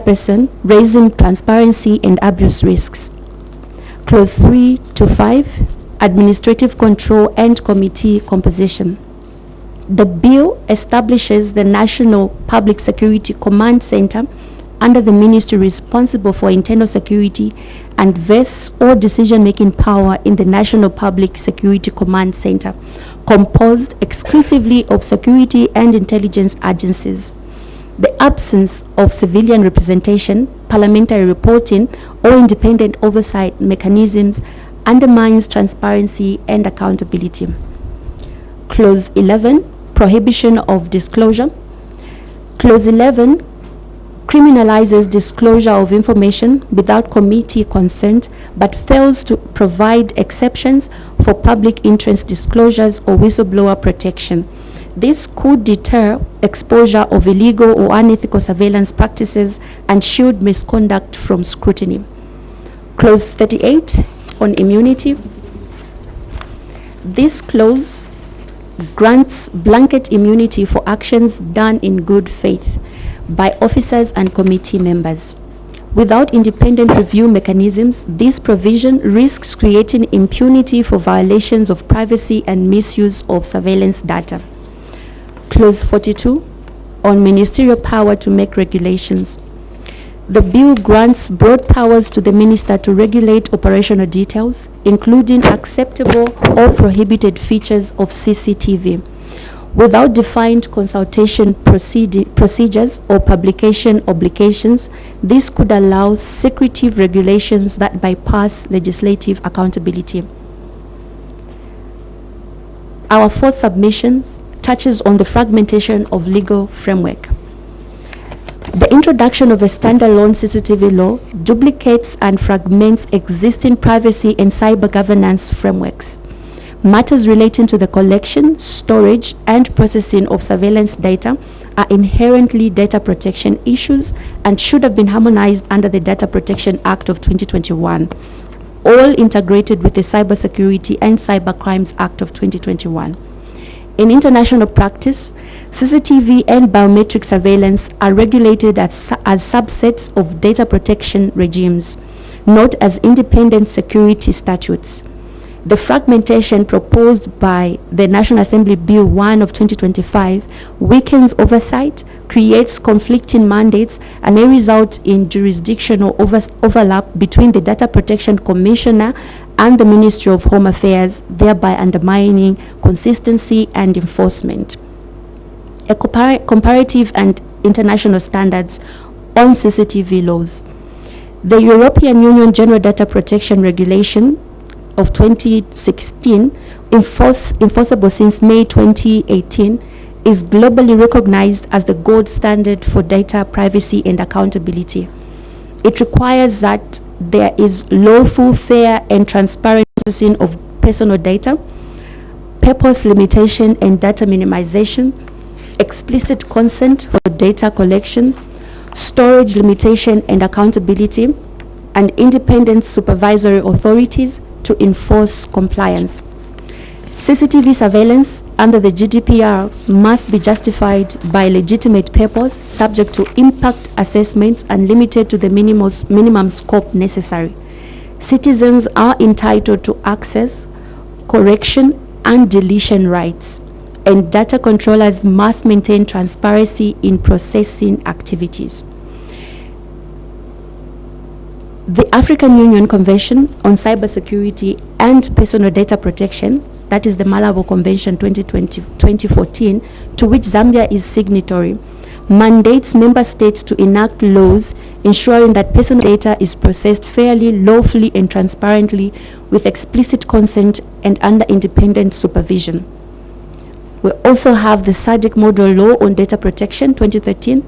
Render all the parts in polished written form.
person, raising transparency and abuse risks. Clause 3 to 5, administrative control and committee composition. The bill establishes the National Public Security Command Center under the ministry responsible for internal security and vests all decision-making power in the National Public Security Command Center, composed exclusively of security and intelligence agencies. The absence of civilian representation, parliamentary reporting, or independent oversight mechanisms undermines transparency and accountability. Clause 11, prohibition of disclosure. Clause 11 criminalizes disclosure of information without committee consent, but fails to provide exceptions for public interest disclosures or whistleblower protection. This could deter exposure of illegal or unethical surveillance practices and shield misconduct from scrutiny. Clause 38 on immunity. This clause grants blanket immunity for actions done in good faith by officers and committee members. Without independent review mechanisms, this provision risks creating impunity for violations of privacy and misuse of surveillance data. Clause 42 on ministerial power to make regulations. The bill grants broad powers to the minister to regulate operational details, including acceptable or prohibited features of CCTV. Without defined consultation procedures or publication obligations, this could allow secretive regulations that bypass legislative accountability. Our fourth submission touches on the fragmentation of legal framework. The introduction of a standalone CCTV law duplicates and fragments existing privacy and cyber governance frameworks. Matters relating to the collection, storage, and processing of surveillance data are inherently data protection issues and should have been harmonized under the Data Protection Act of 2021, all integrated with the Cybersecurity and Cybercrimes Act of 2021. In international practice, CCTV and biometric surveillance are regulated as subsets of data protection regimes, not as independent security statutes. The fragmentation proposed by the National Assembly Bill 1 of 2025 weakens oversight, creates conflicting mandates, and may result in jurisdictional overlap between the Data Protection Commissioner and the Ministry of Home Affairs, thereby undermining consistency and enforcement. A comparative and international standards on CCTV laws. The European Union General Data Protection Regulation of 2016, enforceable since May 2018, is globally recognized as the gold standard for data privacy and accountability. It requires that there is lawful, fair, and transparent processing of personal data, purpose limitation and data minimization, explicit consent for data collection, storage limitation and accountability, and independent supervisory authorities to enforce compliance. CCTV surveillance under the GDPR must be justified by legitimate purpose, subject to impact assessments, and limited to the minimum scope necessary. Citizens are entitled to access, correction, and deletion rights, and data controllers must maintain transparency in processing activities. The African Union Convention on Cybersecurity and Personal Data Protection, that is the Malabo Convention 2014, to which Zambia is signatory, mandates member states to enact laws ensuring that personal data is processed fairly, lawfully, and transparently with explicit consent and under independent supervision. We also have the SADC Model Law on Data Protection 2013.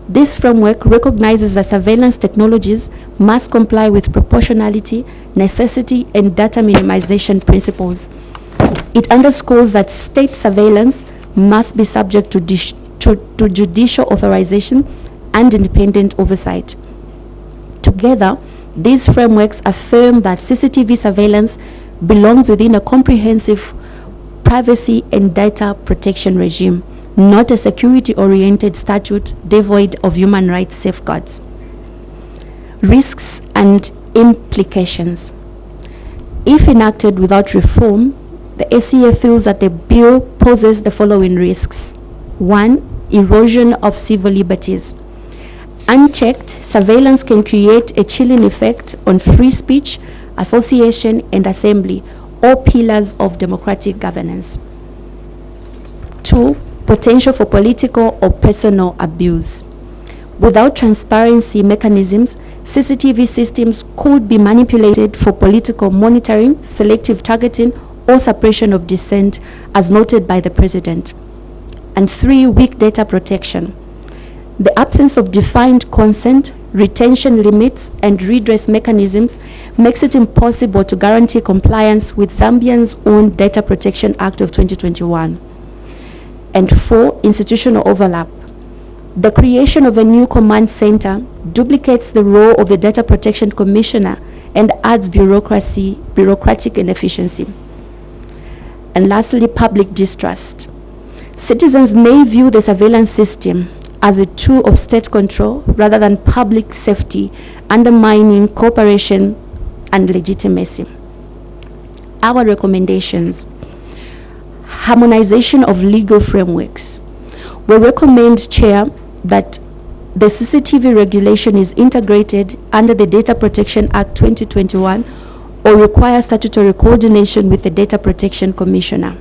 This framework recognizes that surveillance technologies must comply with proportionality, necessity, and data minimization principles. It underscores that state surveillance must be subject to judicial authorization and independent oversight. Together, these frameworks affirm that CCTV surveillance belongs within a comprehensive privacy and data protection regime, not a security-oriented statute devoid of human rights safeguards. Risks and implications. If enacted without reform, the ACA feels that the bill poses the following risks. 1. Erosion of civil liberties. Unchecked, surveillance can create a chilling effect on free speech, association, and assembly, all pillars of democratic governance. 2. Potential for political or personal abuse. Without transparency mechanisms, CCTV systems could be manipulated for political monitoring, selective targeting, or suppression of dissent, as noted by the President. And 3. Weak data protection. The absence of defined consent, retention limits, and redress mechanisms makes it impossible to guarantee compliance with Zambia's own Data Protection Act of 2021. And 4. Institutional overlap. The creation of a new command center duplicates the role of the Data Protection Commissioner and adds bureaucratic inefficiency. And lastly, public distrust. Citizens may view the surveillance system as a tool of state control rather than public safety, undermining cooperation and legitimacy. Our recommendations: harmonization of legal frameworks. We recommend, Chair, that the CCTV regulation is integrated under the Data Protection Act 2021 or require statutory coordination with the Data Protection Commissioner.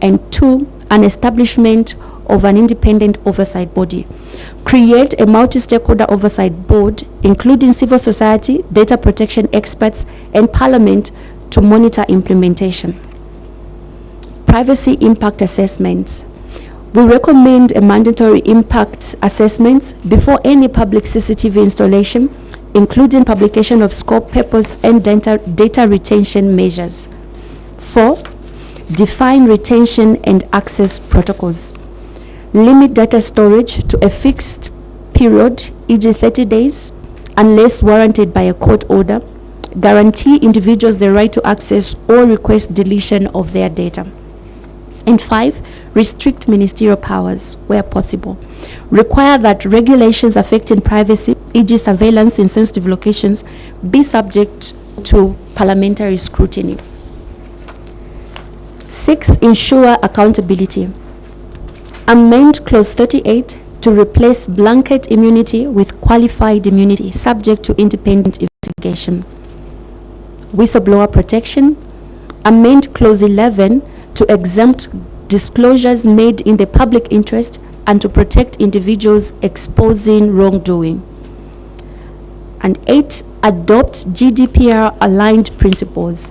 And 2, an establishment of an independent oversight body. Create a multi-stakeholder oversight board, including civil society, data protection experts, and Parliament to monitor implementation. Privacy impact assessments. We recommend a mandatory impact assessment before any public CCTV installation, including publication of scope, purpose, and data retention measures. 4. Define retention and access protocols. Limit data storage to a fixed period, e.g. 30 days, unless warranted by a court order. Guarantee individuals the right to access or request deletion of their data. And 5, restrict ministerial powers where possible. Require that regulations affecting privacy, e.g. surveillance in sensitive locations, be subject to parliamentary scrutiny. 6, ensure accountability. Amend Clause 38 to replace blanket immunity with qualified immunity subject to independent investigation. Whistleblower protection. Amend Clause 11 to exempt disclosures made in the public interest and to protect individuals exposing wrongdoing. And 8, adopt GDPR-aligned principles.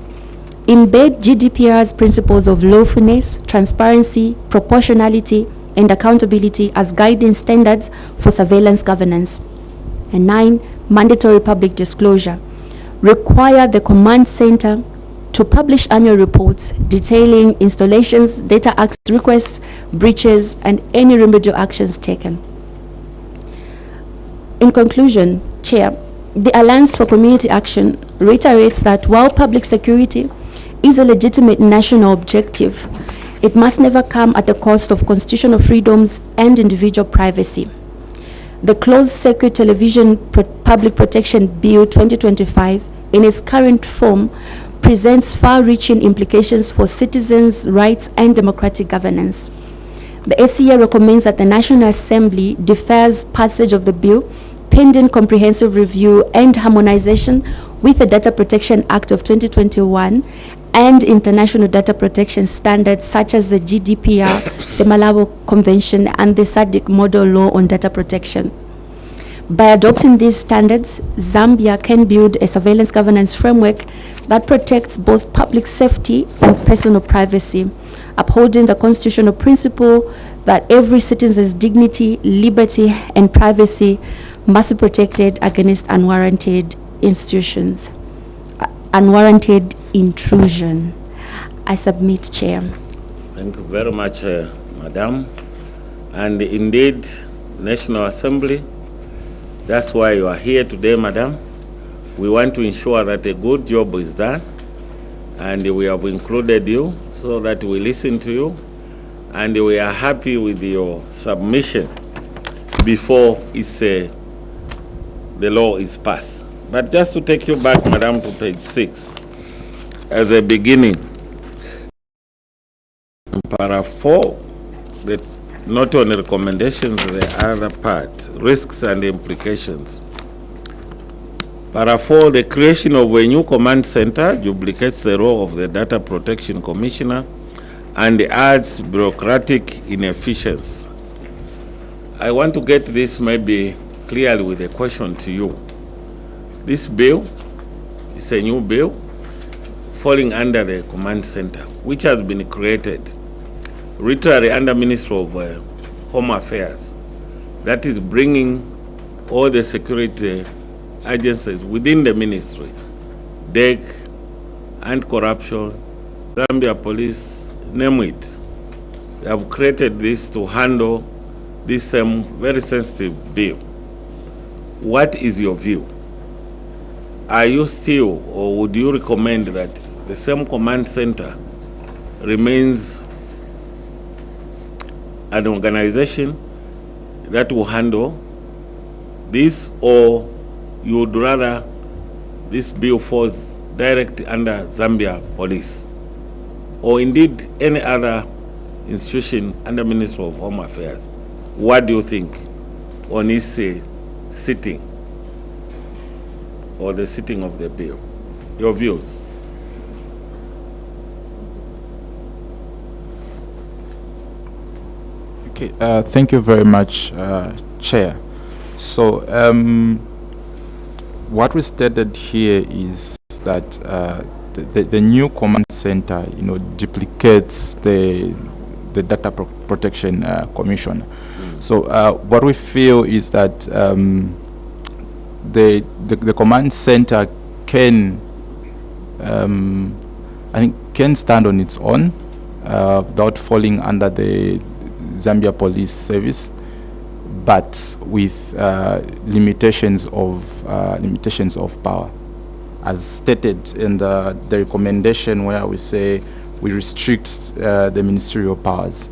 Embed GDPR's principles of lawfulness, transparency, proportionality, and accountability as guiding standards for surveillance governance. And 9, mandatory public disclosure. Require the command center to publish annual reports detailing installations, data access requests, breaches, and any remedial actions taken. In conclusion, Chair, the Alliance for Community Action reiterates that while public security is a legitimate national objective, it must never come at the cost of constitutional freedoms and individual privacy. The Closed-Circuit Television Public Protection Bill 2025, in its current form, presents far-reaching implications for citizens' rights and democratic governance. The ACA recommends that the National Assembly defers passage of the bill pending comprehensive review and harmonization with the Data Protection Act of 2021 and international data protection standards such as the GDPR, the Malabo Convention, and the SADC Model Law on Data Protection. By adopting these standards, Zambia can build a surveillance governance framework that protects both public safety and personal privacy, upholding the constitutional principle that every citizen's dignity, liberty, and privacy must be protected against unwarranted intrusion. I submit, Chair. Thank you very much, Madam. And indeed, National Assembly, that's why you are here today, Madam. We want to ensure that a good job is done, and we have included you so that we listen to you, and we are happy with your submission before the law is passed. But just to take you back, Madam, to page 6, as a beginning, in para 4, the not only recommendations, the other part, risks and implications. Para 4, the creation of a new command center duplicates the role of the Data Protection Commissioner and adds bureaucratic inefficiency. I want to get this maybe clearly with a question to you. This bill is a new bill falling under the command center, which has been created literally under Ministry of Home Affairs, that is bringing all the security agencies within the ministry, DEC, anti-corruption, Zambia police, name it. They have created this to handle this very sensitive bill. What is your view? Are you still, or would you recommend that the same command center remains an organization that will handle this, or you would rather this bill falls directly under Zambia police, or indeed any other institution under Ministry of Home Affairs? What do you think on its sitting, or the sitting of the bill? Your views? Okay, thank you very much, Chair. So, what we stated here is that the new command center, duplicates the Data Protection Commission. So, what we feel is that the command center can, I think, can stand on its own without falling under the Zambia Police Service, but with limitations of power, as stated in the recommendation, where we say we restrict the ministerial powers.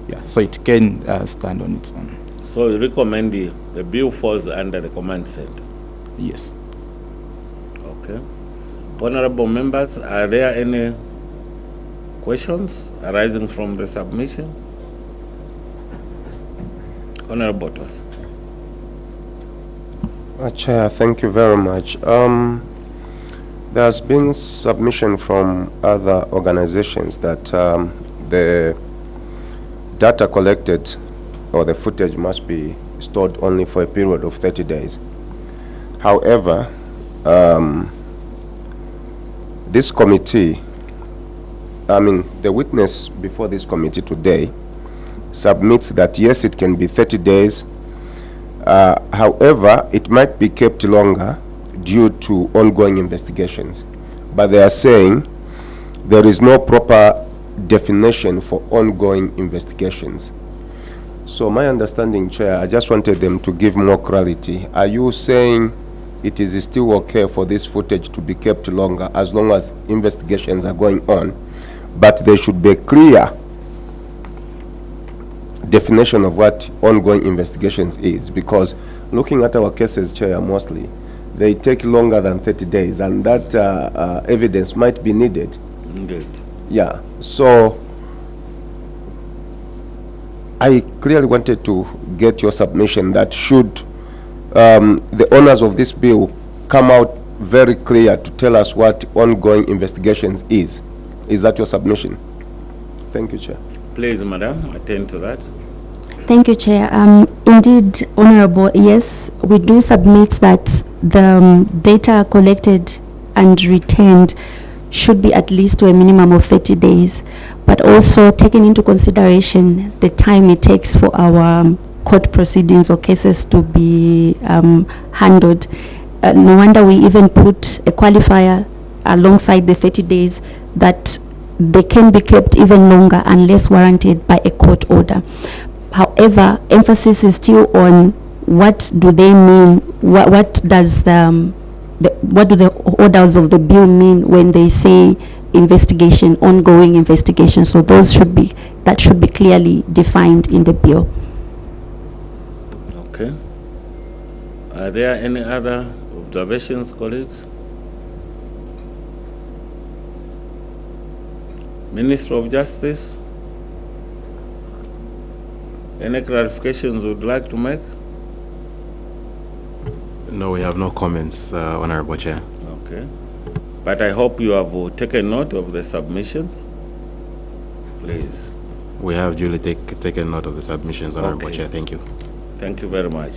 Yeah, so it can stand on its own. So you recommend the bill falls under the command center? Yes. Okay. Honorable members, are there any questions arising from the submission? Honorable Botos. Chair, thank you very much. There's been submission from other organizations that the data collected or the footage must be stored only for a period of 30 days. However, this committee, the witness before this committee today submits that yes, it can be 30 days. However, it might be kept longer due to ongoing investigations. But they are saying there is no proper definition for ongoing investigations. So my understanding, Chair, I just wanted them to give more clarity. Are you saying it is still okay for this footage to be kept longer as long as investigations are going on, but there should be a clear definition of what ongoing investigations is? Because looking at our cases, Chair, mostly they take longer than 30 days, and that evidence might be needed. Indeed. Yeah, so I clearly wanted to get your submission that should the owners of this bill come out very clear to tell us what ongoing investigations is. Is that your submission? Thank you, Chair. Please, Madam, attend to that. Thank you, Chair. Indeed, Honorable, yes, we do submit that the data collected and retained should be at least to a minimum of 30 days, but also taking into consideration the time it takes for our court proceedings or cases to be handled. No wonder we even put a qualifier alongside the 30 days that they can be kept even longer unless warranted by a court order. However, emphasis is still on what do they mean, what do the orders of the bill mean when they say investigation, ongoing investigation. So that should be clearly defined in the bill. Okay. Are there any other observations, colleagues? Minister of Justice, any clarifications you would like to make? No, we have no comments, Honorable Chair. Okay. But I hope you have taken note of the submissions. Please. We have duly taken note of the submissions, Honorable Okay. Chair. Thank you. Thank you very much.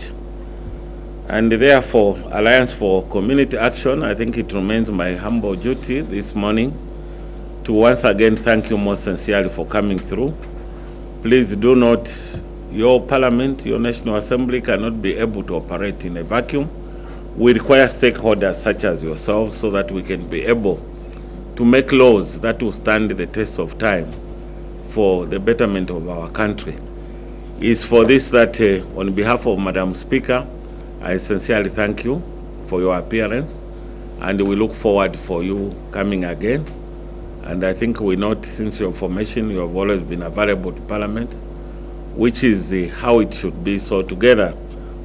And therefore, Alliance for Community Action, I think it remains my humble duty this morning to once again thank you most sincerely for coming through. Please do note, your Parliament, your National Assembly cannot be able to operate in a vacuum. We require stakeholders such as yourselves so that we can be able to make laws that will stand the test of time for the betterment of our country. It's for this that on behalf of Madam Speaker, I sincerely thank you for your appearance, and we look forward for you coming again. And I think we note since your formation you have always been available to Parliament, which is how it should be. So together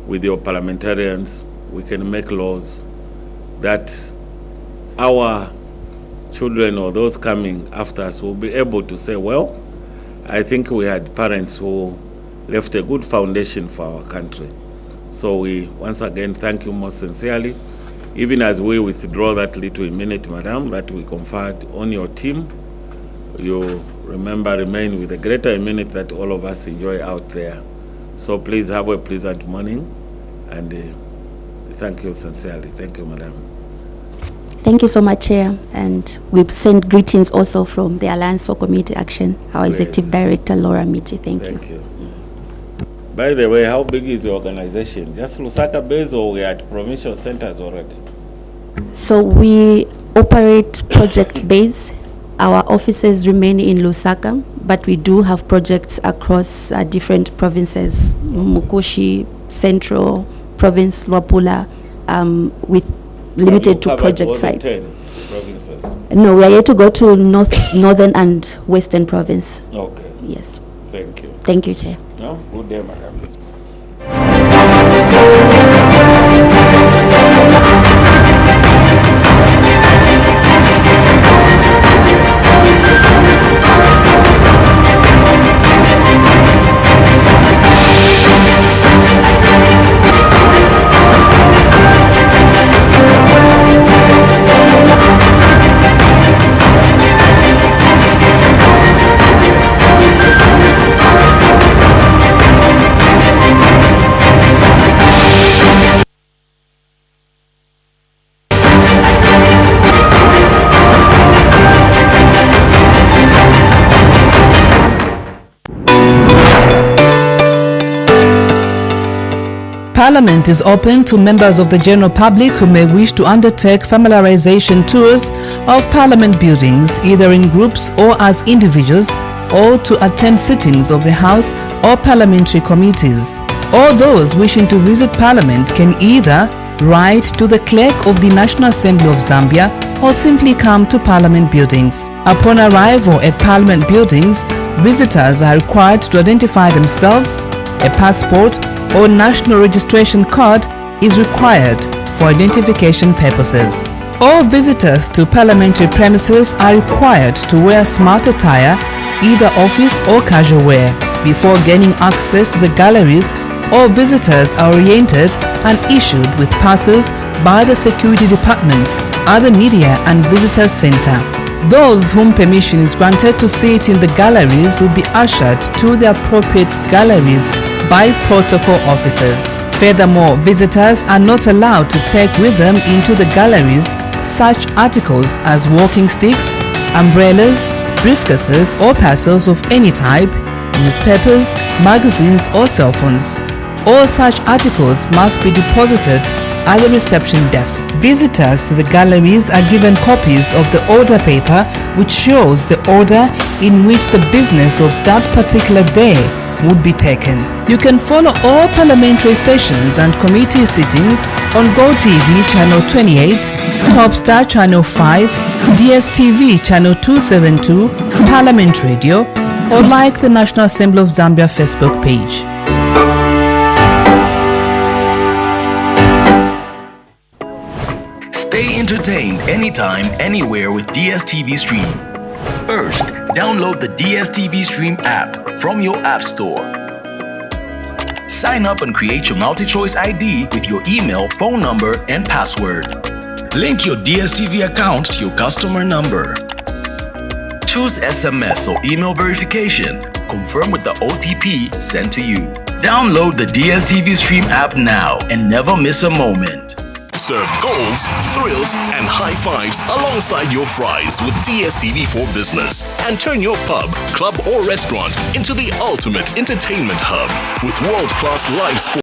with your parliamentarians we can make laws that our children or those coming after us will be able to say, well, I think we had parents who left a good foundation for our country. So we once again thank you most sincerely, even as we withdraw that little minute, Madam, that we conferred on your team. You remember, remain with the greater minute that all of us enjoy out there. So please have a pleasant morning, and thank you sincerely. Thank you, Madam. Thank you so much, Chair. And we send greetings also from the Alliance for Community Action, our Great. Executive Director, Laura Miti. Thank you. Thank you. By the way, how big is the organization? Just Lusaka base, or we are at provincial centers already? So we operate project base. Our offices remain in Lusaka, but we do have projects across different provinces, Mukoshi, Central Province, Luapula, with limited to project sites. 10 provinces. No, we are yet to go to Northern and Western Province. Okay, Yes. thank you. Thank you, Chair. No? Good day, Madam. Parliament is open to members of the general public who may wish to undertake familiarization tours of Parliament buildings, either in groups or as individuals, or to attend sittings of the House or parliamentary committees. All those wishing to visit Parliament can either write to the Clerk of the National Assembly of Zambia or simply come to Parliament buildings. Upon arrival at Parliament buildings, visitors are required to identify themselves. A passport or national registration card is required for identification purposes. All visitors to parliamentary premises are required to wear smart attire, either office or casual wear. Before gaining access to the galleries, all visitors are oriented and issued with passes by the Security Department at the Media and Visitors Center. Those whom permission is granted to sit in the galleries will be ushered to the appropriate galleries by protocol officers. Furthermore, visitors are not allowed to take with them into the galleries such articles as walking sticks, umbrellas, briefcases or parcels of any type, newspapers, magazines or cell phones. All such articles must be deposited at the reception desk. Visitors to the galleries are given copies of the order paper which shows the order in which the business of that particular day would be taken. You can follow all parliamentary sessions and committee sittings on GoTV Channel 28, Topstar Channel 5, DSTV Channel 272, Parliament Radio, or like the National Assembly of Zambia Facebook page. Stay entertained anytime, anywhere with DSTV Stream. First, download the DSTV Stream app from your app store. Sign up and create your multi-choice ID with your email, phone number, and password. Link your DSTV account to your customer number. Choose SMS or email verification. Confirm with the OTP sent to you. Download the DSTV Stream app now and never miss a moment. Serve goals, thrills, and high fives alongside your fries with DSTV for Business, and turn your pub, club, or restaurant into the ultimate entertainment hub with world-class live sports.